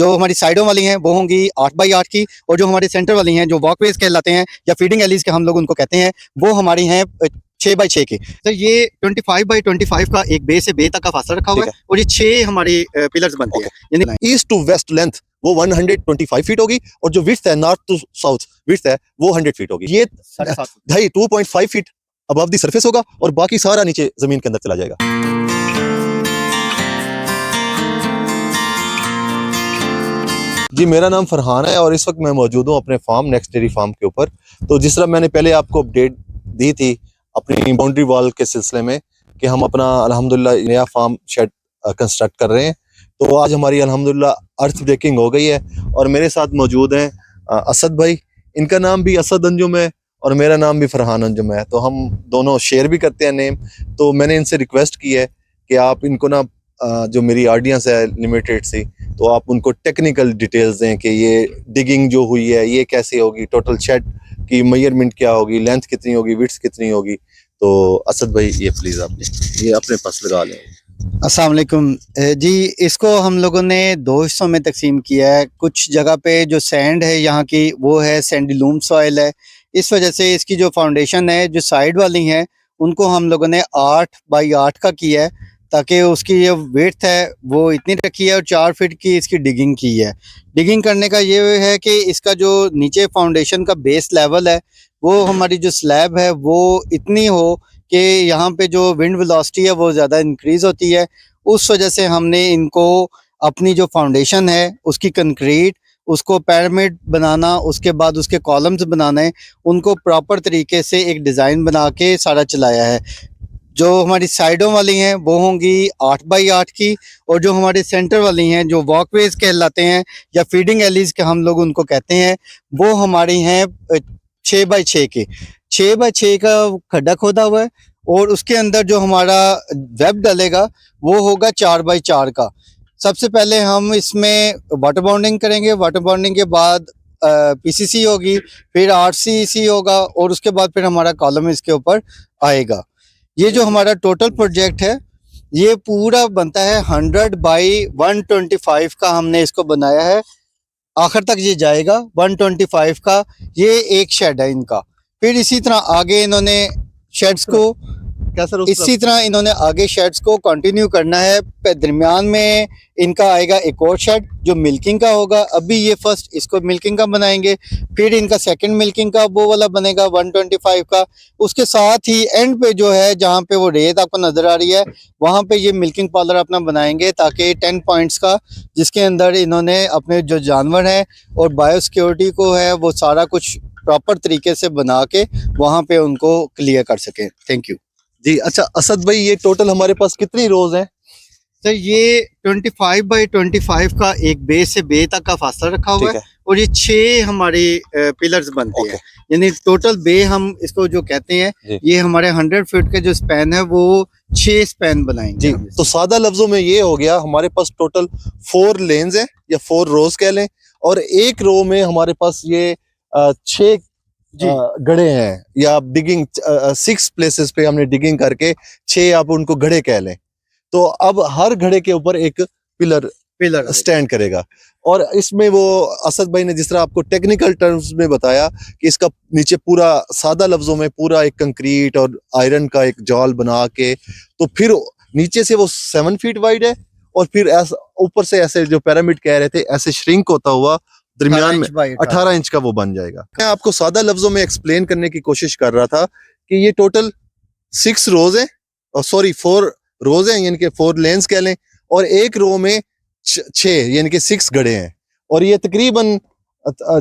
जो हमारी साइडों वाली हैं वो होंगी 8x8 की, और जो हमारे सेंटर वाली हैं जो वॉकवेज कहलाते हैं या फीडिंग एलीज के हम लोग उनको कहते हैं, वो हमारी हैं 6x6 की। तो ये 25x25 का एक बे से बे तक का फासला रखा हुआ है, और ये 6 हमारे पिलर्स बनते हैं, यानी ईस्ट टू वेस्ट लेंथ वो 125 फीट होगी, और जो विड्थ है नॉर्थ टू साउथ विड्थ है वो 100 फीट होगी। ये 2.5 फीट अबव द सरफेस होगा, और बाकी सारा नीचे जमीन के अंदर चला जाएगा। जी, मेरा नाम फरहान है और इस वक्त मैं मौजूद हूँ अपने फार्म नेक्स्ट डेयरी फार्म के ऊपर। तो जिस तरह मैंने पहले आपको अपडेट दी थी अपनी बाउंड्री वॉल के सिलसिले में कि हम अपना अल्हम्दुलिल्लाह नया फार्म शेड कंस्ट्रक्ट कर रहे हैं, तो आज हमारी अल्हम्दुलिल्लाह अर्थ ब्रेकिंग हो गई है। और मेरे साथ मौजूद हैं असद भाई, इनका नाम भी असद अंजुम है और मेरा नाम भी फरहान अंजुम है, तो हम दोनों शेयर भी करते हैं नेम। तो मैंने इनसे रिक्वेस्ट की है कि आप इनको ना जो मेरी ऑडियंस है लिमिटेड सी, तो आप उनको टेक्निकल डिटेल्स दें कि ये डिगिंग जो हुई है ये कैसे होगी, टोटल शेड की मेजरमेंट क्या होगी, लेंथ कितनी होगी, विड्थ कितनी होगी। तो असद भाई ये प्लीज़ आप ये अपने पास लगा लें। अस्सलाम वालेकुम जी। इसको हम लोगों ने 2 हिस्सों में तकसीम किया है। कुछ जगह पे जो सैंड है यहाँ की वो है सैंडलूम सॉइल है, इस वजह से इसकी जो फाउंडेशन है जो साइड वाली हैं उनको हम लोगों ने 8x8 का किया है, ताकि उसकी जो विड्थ है वो इतनी रखी है, और 4 फीट की इसकी डिगिंग की है। डिगिंग करने का ये है कि इसका जो नीचे फाउंडेशन का बेस लेवल है वो हमारी जो स्लैब है वो इतनी हो कि यहाँ पे जो विंड वेलोसिटी है वो ज़्यादा इंक्रीज़ होती है। उस वजह से हमने इनको अपनी जो फाउंडेशन है उसकी कंक्रीट, उसको पिरामिड बनाना, उसके बाद उसके कॉलम्स बनाने, उनको प्रॉपर तरीके से एक डिज़ाइन बना के सारा चलाया है। जो हमारी साइडों वाली हैं वो होंगी 8x8 की, और जो हमारे सेंटर वाली हैं जो वॉकवेज कहलाते हैं या फीडिंग एलीज के हम लोग उनको कहते हैं, वो हमारी हैं 6x6 की। 6x6 का खड्डा खोदा हुआ है, और उसके अंदर जो हमारा वेब डलेगा वो होगा 4x4 का। सबसे पहले हम इसमें वाटर बाउंडिंग करेंगे, वाटर बाउंडिंग के बाद पीसीसी होगी, फिर आरसीसी होगा, और उसके बाद फिर हमारा कॉलम इसके ऊपर आएगा। ये जो हमारा टोटल प्रोजेक्ट है ये पूरा बनता है 100x125 का हमने इसको बनाया है। आखिर तक ये जाएगा 125 का, ये एक शेड है इनका। फिर इसी तरह आगे इन्होंने शेड्स को इसी तरह इन्होंने आगे शेड्स को कंटिन्यू करना है। दरमियान में इनका आएगा एक और शेड जो मिल्किंग का होगा। अभी ये फर्स्ट इसको मिल्किंग का बनाएंगे, फिर इनका सेकंड मिल्किंग का वो वाला बनेगा 125 का। उसके साथ ही एंड पे जो है जहाँ पे वो रेत आपको नजर आ रही है वहाँ पे ये मिल्किंग पार्लर अपना बनाएंगे, ताकि 10 पॉइंट्स का जिसके अंदर इन्होंने अपने जो जानवर हैं और बायोसिक्योरिटी को है वो सारा कुछ प्रॉपर तरीके से बना के वहाँ पे उनको क्लियर कर सकें। थैंक यू जी। अच्छा असद भाई, ये टोटल हमारे पास कितनी रोज हैं? सर ये 25x25 का एक बे से बे तक का फासला रखा हुआ है, और ये 6 हमारे पिलर्स बनते हैं, यानी टोटल बे हम इसको जो कहते हैं ये हमारे 100 फीट के जो स्पैन है वो 6 स्पैन बनाएंगे जी। तो सादा लफ्जों में ये हो गया हमारे पास टोटल 4 लेन्स हैं या 4 रोज कह लें, और एक रो में हमारे पास ये 6 गड़े हैं, या आप डिगिंग 6 प्लेसेस पे हमने डिगिंग करके 6 आप उनको गड़े कह लें। तो अब हर घड़े के ऊपर एक पिलर स्टैंड करेगा, और इसमें वो असद भाई ने जिस तरह आपको टेक्निकल टर्म्स में बताया कि इसका नीचे पूरा सादा लफ्जों में पूरा एक कंक्रीट और आयरन का एक जाल बना के, तो फिर नीचे से वो 7 फीट वाइड है, और फिर ऊपर से ऐसे जो पिरामिड कह रहे थे ऐसे श्रिंक होता हुआ दरमियान में 18 इंच का वो बन जाएगा। मैं आपको सादा लफ्जों में एक्सप्लेन करने की कोशिश कर रहा था कि ये टोटल 6 रोज है, और सॉरी 4 रोज हैं, यानी कि 4 लेन्स कह लें, और एक रो में 6 यानी कि 6 गड़े हैं, और ये तकरीबन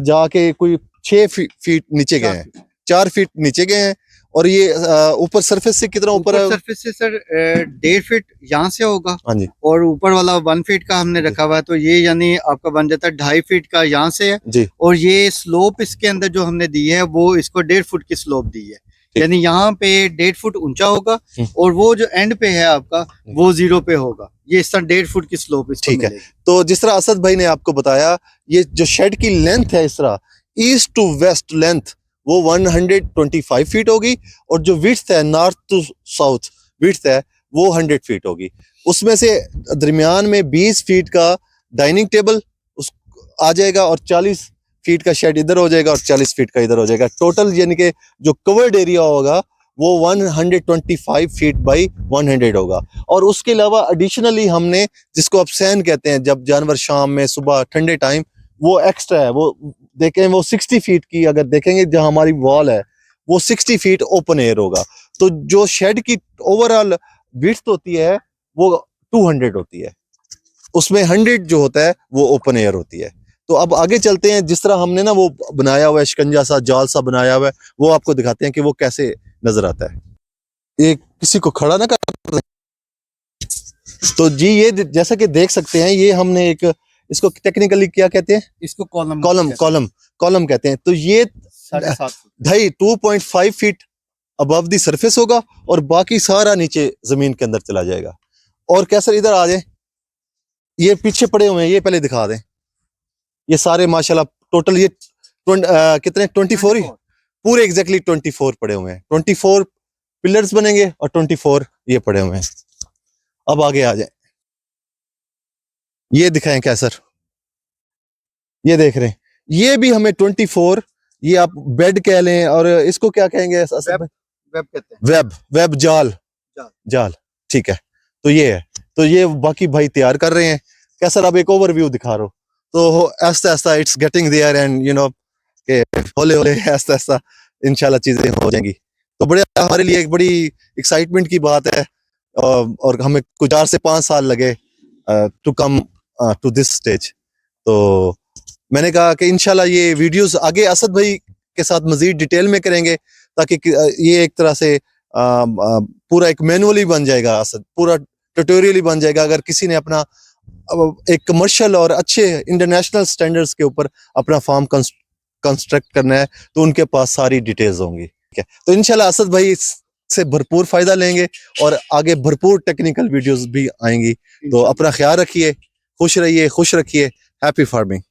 जाके कोई 6 फीट नीचे गए हैं, 4 फीट नीचे गए हैं। और ये ऊपर सरफेस से कितना ऊपर है? सरफेस से सर 1.5 फीट यहाँ से होगा, हाँ जी, और ऊपर वाला 1 फीट का हमने रखा हुआ है, तो ये यानी आपका बन जाता है 2.5 फीट का यहाँ से है जी। और ये स्लोप इसके अंदर जो हमने दी है वो इसको 1.5 फुट की स्लोप दी है, यानी यहाँ पे 1.5 फुट ऊंचा होगा, और वो जो एंड पे है आपका वो 0 पे होगा। ये इस तरह 1.5 फुट की स्लोप इसको ठीक है। तो जिस तरह असद भाई ने आपको बताया, ये जो शेड की लेंथ है इस तरह ईस्ट टू वेस्ट लेंथ वो 125 फीट होगी, और जो विड्थ है नॉर्थ टू साउथ विड्थ है वो 100 फीट होगी। उसमें से दरमियान में 20 फीट का डाइनिंग टेबल आ जाएगा और 40 फीट का शेड इधर हो जाएगा और 40 फीट का इधर हो जाएगा। टोटल यानी कि जो कवर्ड एरिया होगा वो 125 फीट बाई 100 होगा। और उसके अलावा एडिशनली हमने, जिसको आप सैन कहते हैं, जब जानवर शाम में सुबह ठंडे टाइम, वो एक्स्ट्रा है, वो देखें वो 60 फीट की, अगर देखेंगे जहां हमारी वॉल है वो 60 फीट ओपन एयर होगा। तो जो शेड की ओवरऑल विड्थ होती है वो 200 होती है, उसमें 100 जो होता है वो ओपन एयर होती है। तो अब आगे चलते हैं, जिस तरह हमने ना वो बनाया हुआ है शिकंजा सा, जाल सा बनाया हुआ है, वो आपको दिखाते हैं कि वो कैसे नजर आता है। ये किसी को खड़ा ना कर। तो जी ये जैसा कि देख सकते हैं, ये हमने एक, इसको टेक्निकली क्या कहते हैं, इसको कॉलम कॉलम कहते हैं। तो ये 2.5 फीट अबव द सरफेस होगा और बाकी सारा नीचे जमीन के अंदर चला जाएगा। और कैसर इधर आ जाए, ये पीछे पड़े हुए हैं, ये पहले दिखा दें। ये सारे माशाल्लाह टोटल ये कितने 24 ही पूरे एग्जैक्टली 24 पड़े हुए हैं। 24 पिलर्स बनेंगे और 24 ये पड़े हुए हैं। अब आगे आ जाए, ये दिखाएं कैसर, ये देख रहे हैं, ये भी हमें 24, ये आप बेड कह लें और इसको क्या कहेंगे, वेब कहते हैं, वेब जाल ठीक है। तो ये है, तो ये बाकी भाई तैयार कर रहे हैं। कैसर अब एक ओवरव्यू दिखा रहा हूं, तो ऐसा ऐसा it's getting there and you know के होले होले ऐसा ऐसा इंशाल्लाह चीजें हो जाएंगी। तो बड़े हमारे लिए एक बड़ी एक्साइटमेंट की बात है और हमें कुछ 4 से 5 साल लगे to come to this stage. तो मैंने कहा कि इंशाल्लाह ये वीडियोस आगे असद भाई के साथ मजीद डिटेल में करेंगे, ताकि ये एक तरह से पूरा एक मैनुअल ही बन जाएगा, असद पूरा ट्यूटोरियल ही बन जाएगा। अगर किसी ने अपना एक कमर्शियल और अच्छे इंटरनेशनल स्टैंडर्ड्स के ऊपर अपना फार्म कंस्ट्रक्ट करना है तो उनके पास सारी डिटेल्स होंगी। ठीक है, तो इंशाल्लाह असद भाई से भरपूर फायदा लेंगे और आगे भरपूर टेक्निकल वीडियोस भी आएंगी। तो अपना ख्याल रखिए, खुश रहिए, खुश रखिए। Happy farming.